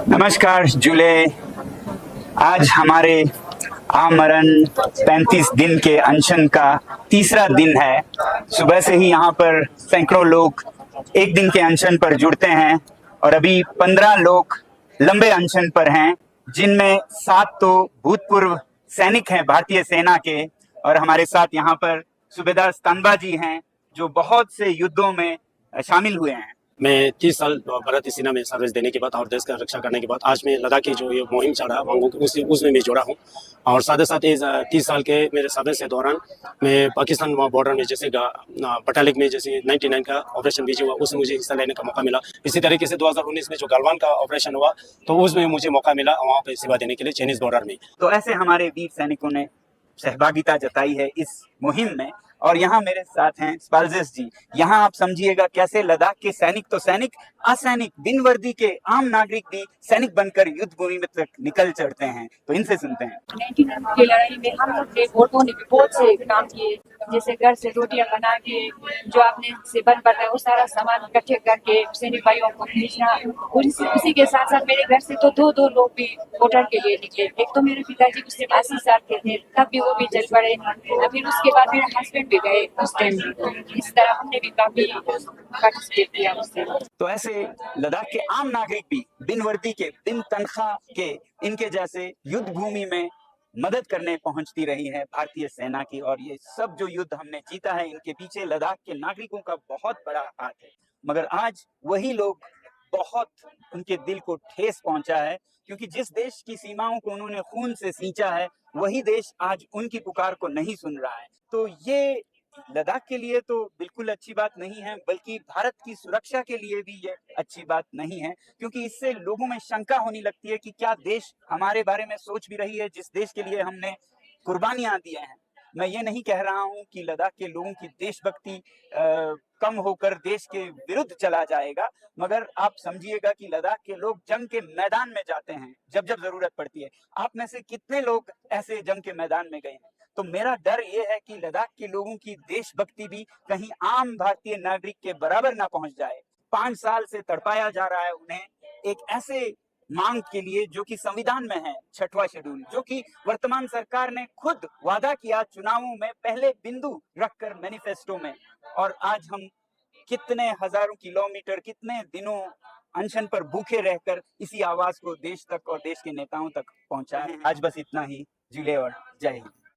नमस्कार जुले। आज हमारे आमरण 35 दिन के अनशन का तीसरा दिन है। सुबह से ही यहाँ पर सैकड़ों लोग एक दिन के अनशन पर जुड़ते हैं और अभी 15 लोग लंबे अनशन पर हैं, जिनमें 7 तो भूतपूर्व सैनिक हैं भारतीय सेना के, और हमारे साथ यहाँ पर सूबेदार स्तंभा जी हैं जो बहुत से युद्धों में शामिल हुए हैं। मैं 30 साल भारतीय सेना में सर्विस देने के बाद और देश का रक्षा करने के बाद आज मैं लद्दाख की जो ये मुहिम चल रहा है उसमें मैं जुड़ा हूँ। और साथ ही साथ इस 30 साल के मेरे सर्विस के दौरान मैं पाकिस्तान बॉर्डर में जैसे बटालिक में जैसे 99 का ऑपरेशन विजय हुआ, उसमें मुझे हिस्सा लेने का मौका मिला। इसी तरीके से 2019 में जो गलवान का ऑपरेशन हुआ तो उसमें मुझे मौका मिला वहाँ पर सेवा देने के लिए चाइनीज बॉर्डर में। तो ऐसे हमारे वीर सैनिकों ने सहभागिता जताई है इस मुहिम में। और यहाँ मेरे साथ हैं स्पाल्जेस जी। यहाँ आप समझिएगा कैसे लद्दाख के सैनिक तो सैनिक, असैनिक, बिन वर्दी के आम नागरिक भी सैनिक बनकर युद्ध भूमि में तक निकल चढ़ते हैं। तो इनसे सुनते हैं। 99 की लड़ाई में हम लोग ने वोटों ने भी बहुत से काम किए, जैसे घर से रोटियां बना के जो आपने से बन पड़ता है वो सारा सामान इकट्ठे करके सैनिक भाइयों को भेजना। उसी के साथ साथ मेरे घर से तो दो लोग भी वोटर के लिए निकले। एक तो मेरे पिताजी को सिर्फ 80 साल के थे, तब भी वो भी चल पड़े। फिर उसके बाद मेरे हस्बैंड भी गए उस टाइम। इस तरह हमने भी काफी पार्टिसिपेट किया उससे। तो ऐसे लद्दाख के आम नागरिक भी बिन वर्दी के, बिन तनख्वाह के, इनके जैसे युद्ध भूमि में मदद करने पहुंचती रही है भारतीय सेना की। और ये सब जो युद्ध हमने जीता है, इनके पीछे लद्दाख के नागरिकों का बहुत बड़ा हाथ है। मगर आज वही लोग, बहुत उनके दिल को ठेस पहुंचा है, क्योंकि जिस देश की सीमाओं को उन्होंने खून से सींचा है, वही देश आज उनकी पुकार को नहीं सुन रहा है। तो ये लद्दाख के लिए तो बिल्कुल अच्छी बात नहीं है, बल्कि भारत की सुरक्षा के लिए भी ये अच्छी बात नहीं है, क्योंकि इससे लोगों में शंका होने लगती है कि क्या देश हमारे बारे में सोच भी रही है, जिस देश के लिए हमने कुर्बानियां दी हैं। मैं ये नहीं कह रहा हूं कि लद्दाख के लोगों की देशभक्ति कम होकर देश के विरुद्ध चला जाएगा, मगर आप समझिएगा कि लद्दाख के लोग जंग के मैदान में जाते हैं जब जब जरूरत पड़ती है। आप में से कितने लोग ऐसे जंग के मैदान में गए हैं? तो मेरा डर ये है कि लद्दाख के लोगों की देशभक्ति भी कहीं आम भारतीय नागरिक के बराबर ना पहुंच जाए। 5 साल से तड़पाया जा रहा है उन्हें एक ऐसे मांग के लिए जो कि संविधान में है, 6वां शेड्यूल, जो कि वर्तमान सरकार ने खुद वादा किया चुनावों में पहले बिंदु रखकर मैनिफेस्टो में। और आज हम कितने हजारों किलोमीटर, कितने दिनों अनशन पर भूखे रहकर इसी आवाज को देश तक और देश के नेताओं तक पहुंचाए हैं। आज बस इतना ही। जिले और जय हिंद।